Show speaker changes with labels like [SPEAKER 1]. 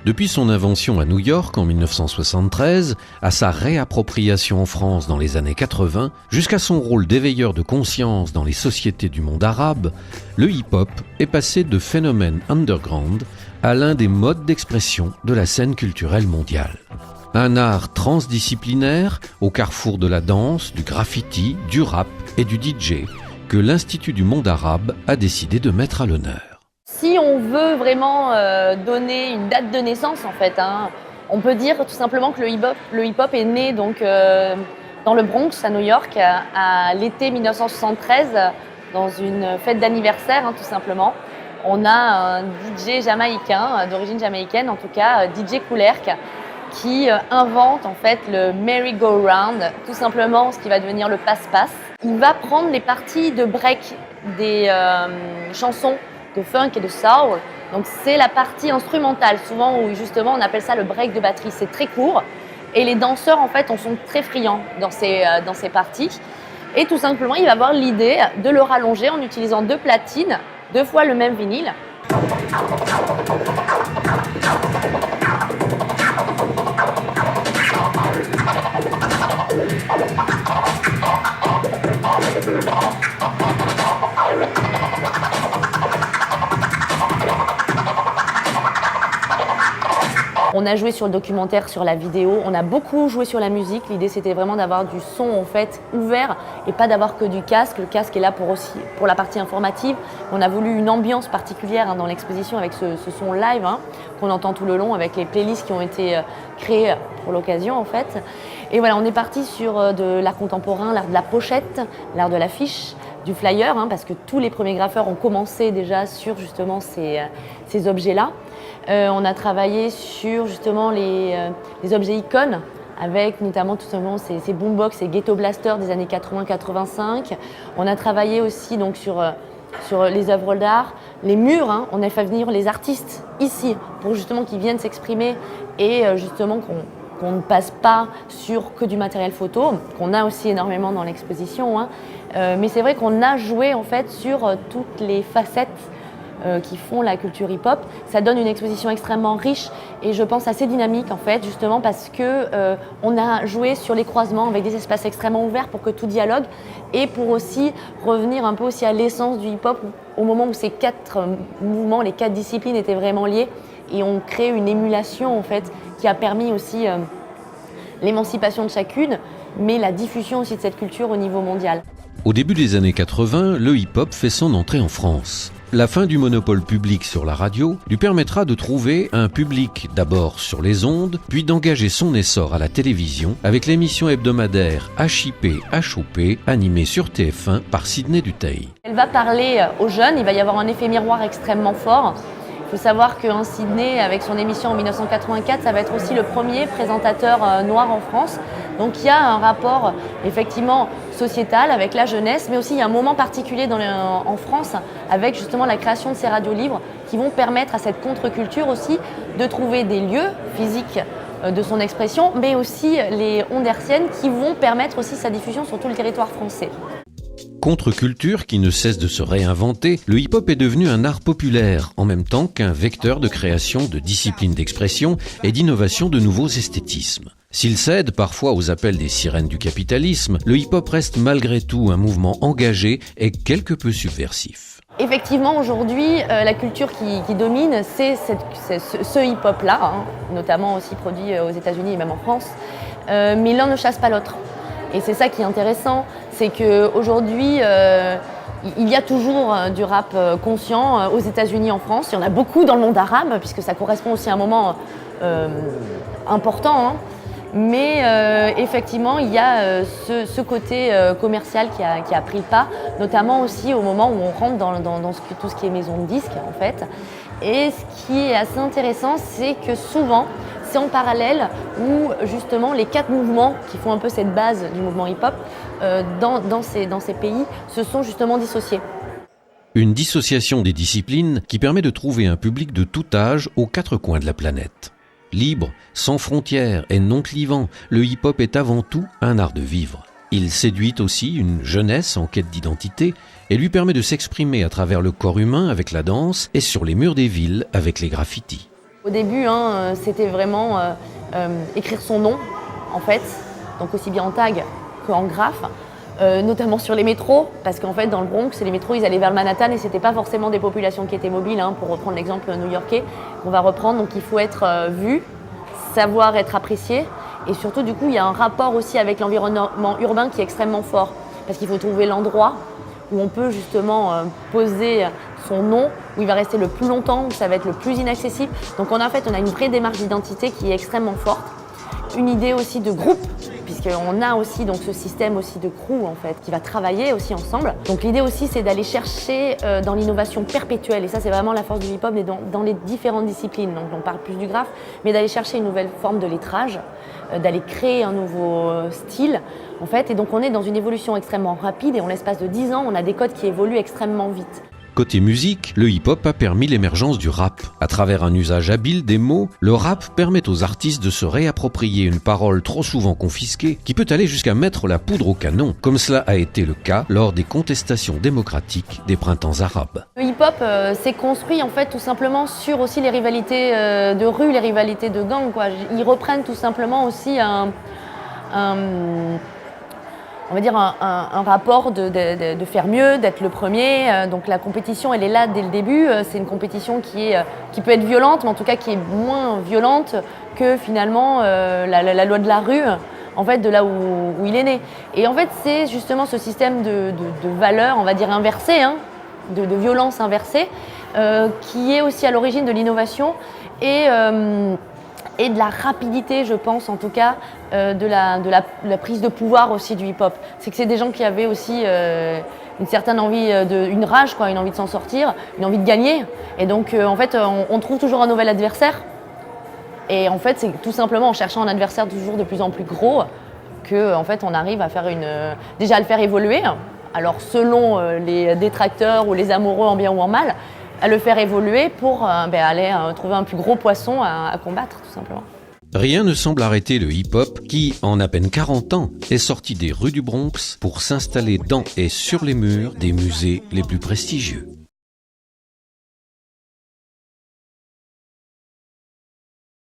[SPEAKER 1] Depuis son invention à New York en 1973, à sa réappropriation en France dans les années 80, jusqu'à son rôle d'éveilleur de conscience dans les sociétés du monde arabe, le hip-hop est passé de phénomène underground à l'un des modes d'expression de la scène culturelle mondiale. Un art transdisciplinaire au carrefour de la danse, du graffiti, du rap et du DJ que l'Institut du monde arabe a décidé de mettre à l'honneur.
[SPEAKER 2] Si on veut vraiment donner une date de naissance, en fait, on peut dire tout simplement que le hip-hop est né donc, dans le Bronx, à New York, à l'été 1973, dans une fête d'anniversaire, tout simplement. On a un DJ jamaïcain, d'origine jamaïcaine en tout cas, DJ Kool Herc, qui invente en fait le merry-go-round, tout simplement ce qui va devenir le passe-passe. Il va prendre les parties de break des chansons de funk et de soul. Donc c'est la partie instrumentale, souvent où justement on appelle ça le break de batterie. C'est très court et les danseurs en fait sont très friands dans ces parties. Et tout simplement il va avoir l'idée de le rallonger en utilisant 2 platines, 2 fois le même vinyle. On a joué sur le documentaire, sur la vidéo, on a beaucoup joué sur la musique. L'idée c'était vraiment d'avoir du son en fait ouvert et pas d'avoir que du casque. Le casque est là pour la partie informative. On a voulu une ambiance particulière dans l'exposition avec ce son live qu'on entend tout le long avec les playlists qui ont été créées pour l'occasion en fait. Et voilà, on est parti sur de l'art contemporain, l'art de la pochette, l'art de l'affiche, du flyer, parce que tous les premiers graffeurs ont commencé déjà sur justement ces objets-là. On a travaillé sur justement les objets icônes avec notamment tout simplement ces boombox et ghetto blasters des années 80-85. On a travaillé aussi donc sur les œuvres d'art, les murs. On a fait venir les artistes ici pour justement qu'ils viennent s'exprimer et justement qu'on ne passe pas sur que du matériel photo, qu'on a aussi énormément dans l'exposition. Mais c'est vrai qu'on a joué en fait sur toutes les facettes qui font la culture hip-hop. Ça donne une exposition extrêmement riche et je pense assez dynamique en fait, justement parce que on a joué sur les croisements avec des espaces extrêmement ouverts pour que tout dialogue et pour aussi revenir un peu aussi à l'essence du hip-hop au moment où ces 4 mouvements, les 4 disciplines étaient vraiment liées et on crée une émulation en fait qui a permis aussi l'émancipation de chacune, mais la diffusion aussi de cette culture au niveau mondial.
[SPEAKER 1] Au début des années 80, le hip-hop fait son entrée en France. La fin du monopole public sur la radio lui permettra de trouver un public d'abord sur les ondes, puis d'engager son essor à la télévision avec l'émission hebdomadaire HIP HOP animée sur TF1 par Sidney Dutheil.
[SPEAKER 2] Elle va parler aux jeunes, il va y avoir un effet miroir extrêmement fort. Il faut savoir qu'un Sidney, avec son émission en 1984, ça va être aussi le premier présentateur noir en France. Donc il y a un rapport effectivement sociétal avec la jeunesse, mais aussi il y a un moment particulier en France avec justement la création de ces radios libres qui vont permettre à cette contre-culture aussi de trouver des lieux physiques de son expression, mais aussi les ondes hertziennes qui vont permettre aussi sa diffusion sur tout le territoire français.
[SPEAKER 1] Contre-culture qui ne cesse de se réinventer, le hip-hop est devenu un art populaire, en même temps qu'un vecteur de création de disciplines d'expression et d'innovation de nouveaux esthétismes. S'il cède parfois aux appels des sirènes du capitalisme, le hip-hop reste malgré tout un mouvement engagé et quelque peu subversif.
[SPEAKER 2] Effectivement, aujourd'hui, la culture qui domine, c'est ce hip-hop-là, notamment aussi produit aux États-Unis et même en France, mais l'un ne chasse pas l'autre. Et c'est ça qui est intéressant, c'est qu'aujourd'hui, il y a toujours du rap conscient aux États-Unis, en France. Il y en a beaucoup dans le monde arabe, puisque ça correspond aussi à un moment important. Mais effectivement, il y a ce côté commercial qui a pris le pas, notamment aussi au moment où on rentre dans tout ce qui est maison de disques, en fait. Et ce qui est assez intéressant, c'est que souvent, c'est en parallèle où justement les 4 mouvements qui font un peu cette base du mouvement hip-hop dans ces pays se sont justement dissociés.
[SPEAKER 1] Une dissociation des disciplines qui permet de trouver un public de tout âge aux 4 coins de la planète. Libre, sans frontières et non clivant, le hip-hop est avant tout un art de vivre. Il séduit aussi une jeunesse en quête d'identité et lui permet de s'exprimer à travers le corps humain avec la danse et sur les murs des villes avec les graffitis.
[SPEAKER 2] Au début, c'était vraiment écrire son nom, en fait, donc aussi bien en tag qu'en graphe, notamment sur les métros, parce qu'en fait, dans le Bronx, les métros, ils allaient vers le Manhattan et c'était pas forcément des populations qui étaient mobiles, pour reprendre l'exemple new-yorkais qu'on va reprendre. Donc il faut être vu, savoir être apprécié, et surtout, du coup, il y a un rapport aussi avec l'environnement urbain qui est extrêmement fort, parce qu'il faut trouver l'endroit où on peut justement poser son nom, où il va rester le plus longtemps, où ça va être le plus inaccessible. Donc on a une vraie démarche d'identité qui est extrêmement forte. Une idée aussi de groupe, puisqu'on a aussi donc ce système aussi de crew en fait, qui va travailler aussi ensemble. Donc l'idée aussi c'est d'aller chercher dans l'innovation perpétuelle, et ça c'est vraiment la force du hip-hop, mais dans les différentes disciplines. Donc on parle plus du graphe, mais d'aller chercher une nouvelle forme de lettrage, d'aller créer un nouveau style en fait. Et donc on est dans une évolution extrêmement rapide, et en l'espace de 10 ans, on a des codes qui évoluent extrêmement vite.
[SPEAKER 1] Côté musique, le hip-hop a permis l'émergence du rap. À travers un usage habile des mots, le rap permet aux artistes de se réapproprier une parole trop souvent confisquée qui peut aller jusqu'à mettre la poudre au canon, comme cela a été le cas lors des contestations démocratiques des printemps arabes.
[SPEAKER 2] Le hip-hop s'est construit en fait tout simplement sur aussi les rivalités de rue, les rivalités de gang, quoi. Ils reprennent tout simplement aussi on va dire un rapport de faire mieux, d'être le premier. Donc la compétition, elle est là dès le début. C'est une compétition qui peut être violente, mais en tout cas qui est moins violente que finalement la loi de la rue, en fait, de là où il est né. Et en fait, c'est justement ce système de valeurs, on va dire inversées, de violence inversée, qui est aussi à l'origine de l'innovation et de la rapidité, je pense en tout cas, de la prise de pouvoir aussi du hip-hop. C'est que c'est des gens qui avaient aussi une certaine envie, une rage, quoi, une envie de s'en sortir, une envie de gagner. Et donc en fait, on trouve toujours un nouvel adversaire. Et en fait, c'est tout simplement en cherchant un adversaire toujours de plus en plus gros que en fait, on arrive à faire déjà à le faire évoluer. Alors selon les détracteurs ou les amoureux en bien ou en mal, à le faire évoluer pour aller trouver un plus gros poisson à combattre, tout simplement.
[SPEAKER 1] Rien ne semble arrêter le hip-hop qui, en à peine 40 ans, est sorti des rues du Bronx pour s'installer dans et sur les murs des musées les plus prestigieux.